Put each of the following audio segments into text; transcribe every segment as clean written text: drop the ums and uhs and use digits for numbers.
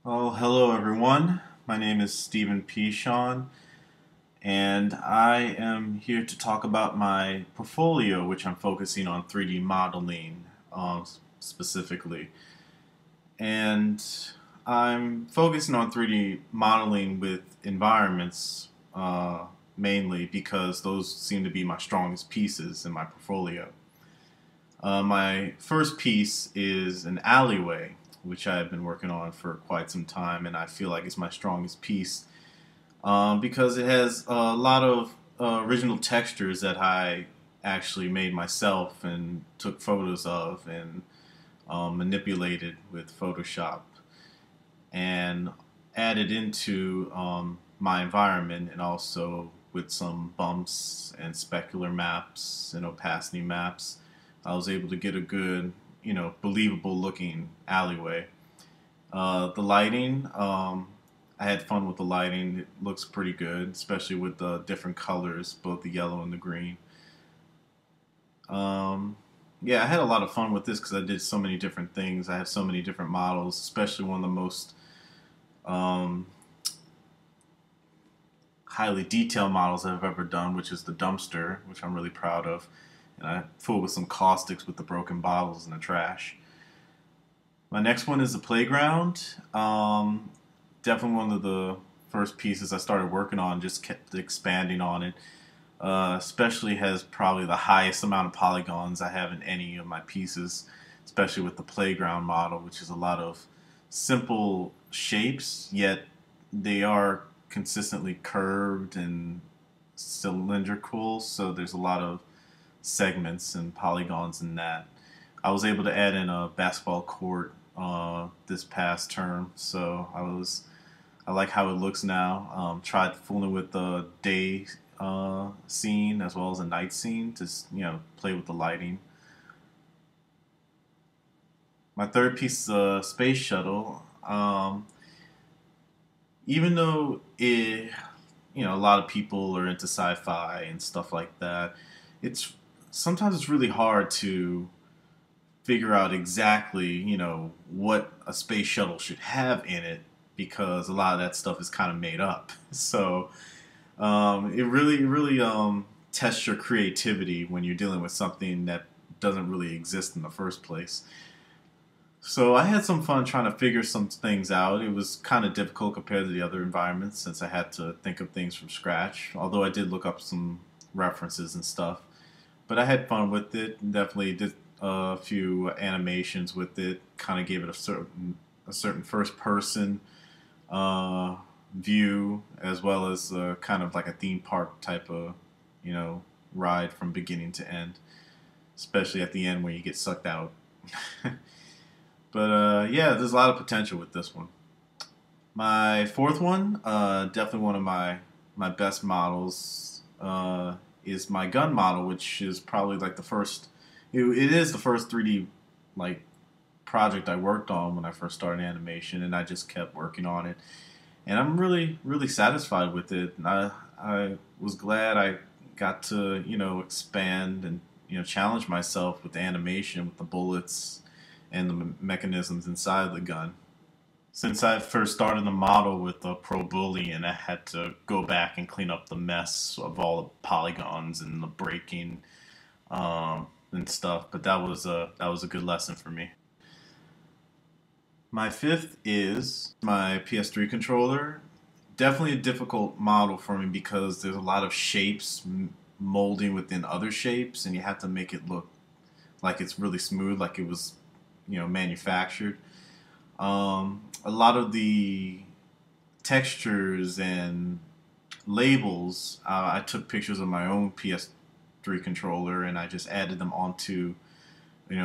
Oh, hello everyone. My name is Stephen Pishon, and I am here to talk about my portfolio, which I'm focusing on 3D modeling specifically. And I'm focusing on 3D modeling with environments mainly because those seem to be my strongest pieces in my portfolio. My first piece is an alleyway, which I've been working on for quite some time, and I feel like it's my strongest piece because it has a lot of original textures that I actually made myself and took photos of and manipulated with Photoshop and added into my environment, and also with some bumps and specular maps and opacity maps. I was able to get a good, believable looking alleyway. The lighting, I had fun with the lighting. It looks pretty good, especially with the different colors, both the yellow and the green. Um, yeah, I had a lot of fun with this because I did so many different things. I have so many different models, especially one of the most um, highly detailed models I've ever done, which is the dumpster, which I'm really proud of. And I fooled with some caustics with the broken bottles in the trash. My next one is the playground. Definitely one of the first pieces I started working on, just kept expanding on it. Especially has probably the highest amount of polygons I have in any of my pieces, especially with the playground model, which is a lot of simple shapes, yet they are consistently curved and cylindrical, so there's a lot of segments and polygons in that. I was able to add in a basketball court this past term, so I like how it looks now. Tried fooling with the day scene as well as a night scene to play with the lighting. My third piece is a space shuttle. Even though a lot of people are into sci-fi and stuff like that, it's sometimes it's really hard to figure out exactly, what a space shuttle should have in it because a lot of that stuff is kind of made up. So it really tests your creativity when you're dealing with something that doesn't really exist in the first place. So I had some fun trying to figure some things out. It was kind of difficult compared to the other environments since I had to think of things from scratch. Although I did look up some references and stuff, but I had fun with it. Definitely did a few animations with it. Kind of gave it a certain first person uh, view, as well as kind of like a theme park type of you know ride from beginning to end, especially at the end where you get sucked out. But yeah, there's a lot of potential with this one. My fourth one, definitely one of my best models, is my gun model, which is probably like the first. It is the first 3D like project I worked on when I first started animation, and I just kept working on it, and I'm really satisfied with it. And I was glad I got to expand and challenge myself with the animation, with the bullets and the mechanisms inside the gun. Since I first started the model with the Pro Bully, and I had to go back and clean up the mess of all the polygons and the breaking and stuff, but that was a good lesson for me. My fifth is my PS3 controller. Definitely a difficult model for me because there's a lot of shapes molding within other shapes, and you have to make it look like it's really smooth, like it was manufactured. A lot of the textures and labels, I took pictures of my own PS3 controller and I just added them onto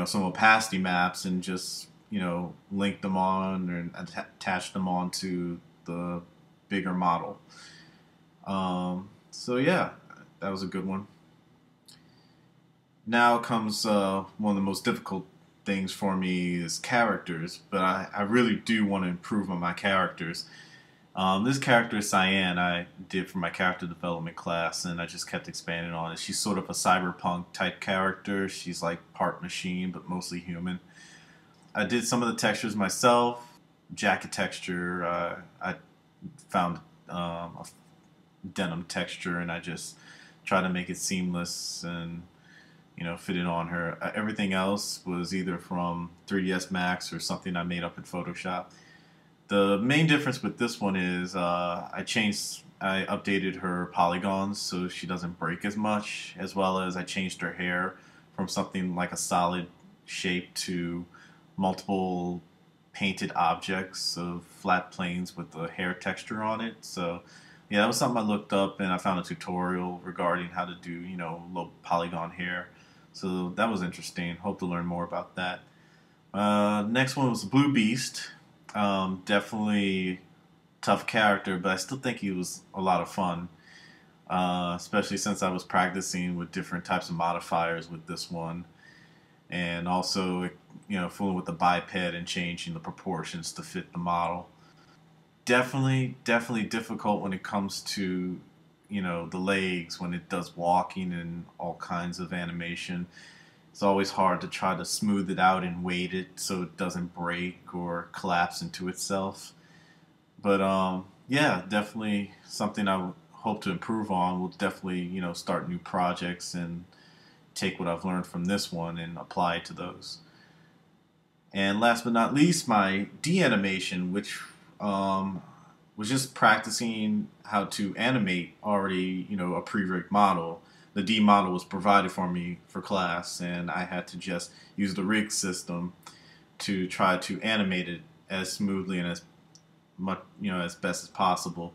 some opacity maps and just linked them on and attached them onto the bigger model. So yeah, that was a good one. Now comes one of the most difficult things for me is characters, but I really do want to improve on my characters. This character is Cyan. I did for my character development class, and I just kept expanding on it. She's sort of a cyberpunk type character. She's like part machine, but mostly human. I did some of the textures myself. jacket texture. I found a denim texture, and I just tried to make it seamless and fit it on her. Everything else was either from 3ds Max or something I made up in Photoshop. The main difference with this one is I updated her polygons so she doesn't break as much, as well as I changed her hair from something like a solid shape to multiple painted objects of flat planes with the hair texture on it. So yeah, that was something I looked up, and I found a tutorial regarding how to do, low polygon hair. So that was interesting. Hope to learn more about that. Next one was Blue Beast. Definitely tough character, but I still think he was a lot of fun. Especially since I was practicing with different types of modifiers with this one, and also fooling with the biped and changing the proportions to fit the model. Definitely difficult when it comes to the legs, when it does walking and all kinds of animation. It's always hard to try to smooth it out and weight it so it doesn't break or collapse into itself. But yeah, definitely something I would hope to improve on. We'll definitely start new projects and take what I've learned from this one and apply it to those. And last but not least, my D animation, which was just practicing how to animate already, a pre-rigged model. The D model was provided for me for class, and I had to just use the rig system to try to animate it as smoothly and as much, as best as possible.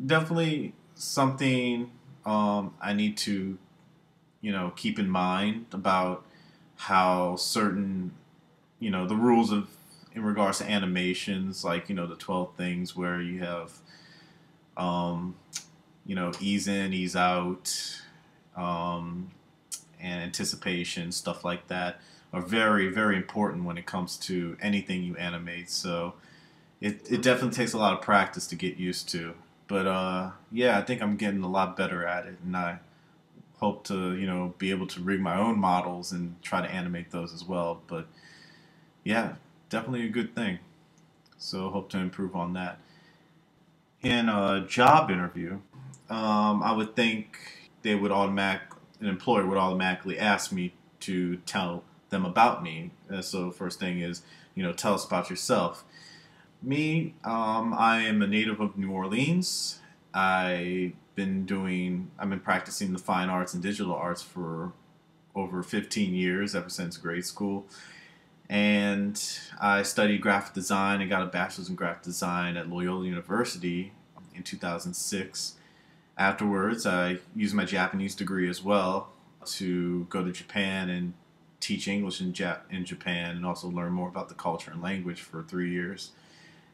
Definitely something I need to, keep in mind about how certain, the rules of in regards to animations, like the 12 things where you have, ease in, ease out, and anticipation, stuff like that, are very, very important when it comes to anything you animate. So it definitely takes a lot of practice to get used to. But yeah, I think I'm getting a lot better at it, and I hope to be able to rig my own models and try to animate those as well. But yeah, definitely a good thing. So hope to improve on that. In a job interview, I would think an employer would automatically ask me to tell them about me. So first thing is, tell us about yourself. Me, I am a native of New Orleans. I've been practicing the fine arts and digital arts for over 15 years, ever since grade school. And I studied graphic design and got a bachelor's in graphic design at Loyola University in 2006. Afterwards, I used my Japanese degree as well to go to Japan and teach English in Japan, and also learn more about the culture and language for 3 years.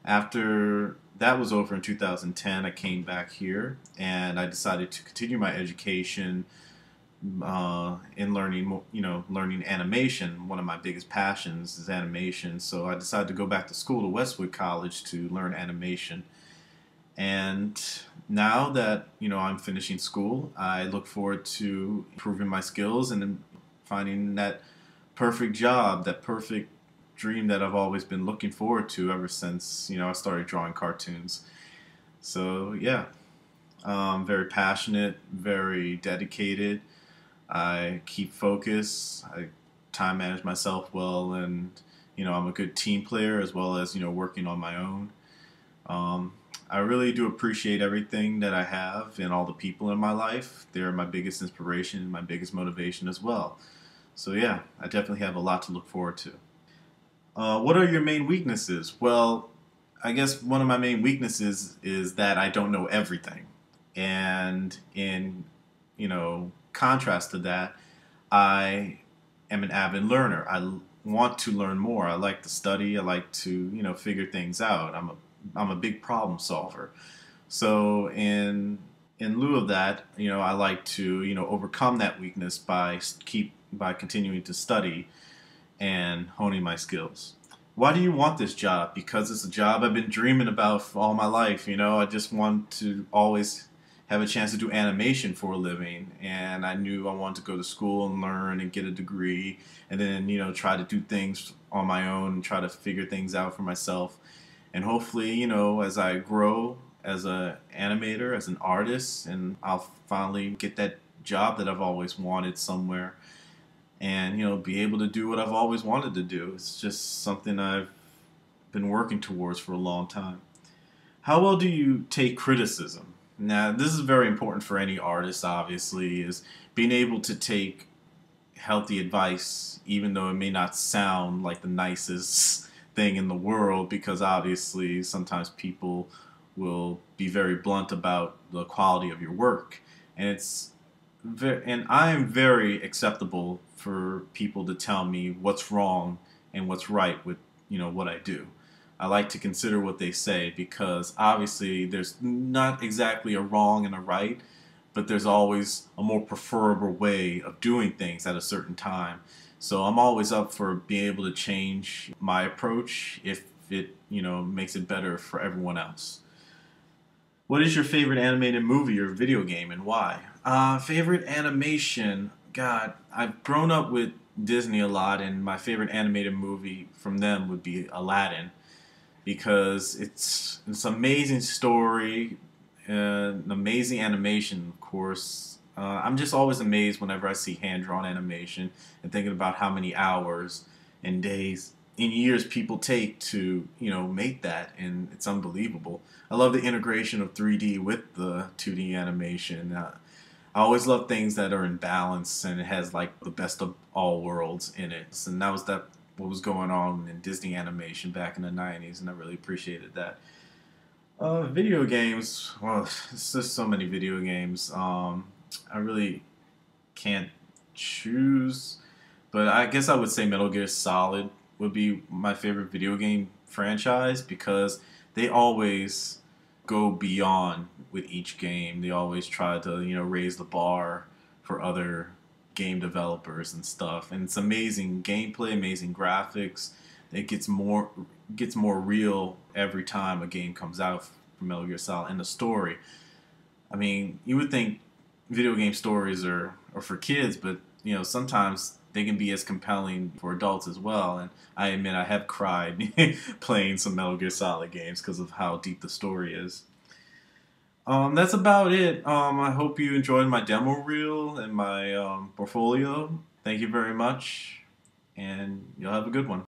After that was over in 2010, I came back here and I decided to continue my education in learning, learning animation. One of my biggest passions is animation, so I decided to go back to school to Westwood College to learn animation. And now that I'm finishing school, I look forward to improving my skills and finding that perfect job, that perfect dream that I've always been looking forward to ever since I started drawing cartoons. So yeah, I'm very passionate, very dedicated. I keep focus. I time manage myself well, and I'm a good team player as well as working on my own. Um, I really do appreciate everything that I have and all the people in my life. They're my biggest inspiration and my biggest motivation as well. So yeah, I definitely have a lot to look forward to. What are your main weaknesses? Well, I guess one of my main weaknesses is that I don't know everything. And in, contrast to that, I am an avid learner. I want to learn more. I like to study. I like to, figure things out. I'm a big problem solver. So in lieu of that, I like to, overcome that weakness by continuing to study and honing my skills. Why do you want this job? Because it's a job I've been dreaming about for all my life. I just want to always have a chance to do animation for a living, and I knew I wanted to go to school and learn and get a degree, and then try to do things on my own and try to figure things out for myself. And hopefully, as I grow as an animator, as an artist, and I'll finally get that job that I've always wanted somewhere, and be able to do what I've always wanted to do. It's just something I've been working towards for a long time. How well do you take criticism? Now, this is very important for any artist, obviously, is being able to take healthy advice, even though it may not sound like the nicest thing in the world, because obviously sometimes people will be very blunt about the quality of your work. And and I am very acceptable for people to tell me what's wrong and what's right with what I do. I like to consider what they say because obviously there's not exactly a wrong and a right, but there's always a more preferable way of doing things at a certain time. So I'm always up for being able to change my approach if it makes it better for everyone else. What is your favorite animated movie or video game and why? Favorite animation? God, I've grown up with Disney a lot, and my favorite animated movie from them would be Aladdin because it's an amazing story, an amazing animation, of course. I'm just always amazed whenever I see hand-drawn animation and thinking about how many hours and days and years people take to, make that, and it's unbelievable. I love the integration of 3D with the 2D animation. I always love things that are in balance and it has like the best of all worlds in it. And that what was going on in Disney animation back in the 90s, and I really appreciated that. Video games. Well, it's just so many video games. I really can't choose, but I guess I would say Metal Gear Solid would be my favorite video game franchise because they always go beyond with each game. They always try to, raise the bar for other game developers and stuff. And it's amazing gameplay, amazing graphics. It gets more real every time a game comes out from Metal Gear Solid. And the story, I mean, you would think video game stories are for kids, but sometimes they can be as compelling for adults as well. And I admit I have cried playing some Metal Gear Solid games because of how deep the story is. That's about it. I hope you enjoyed my demo reel and my portfolio. Thank you very much, and you'll have a good one.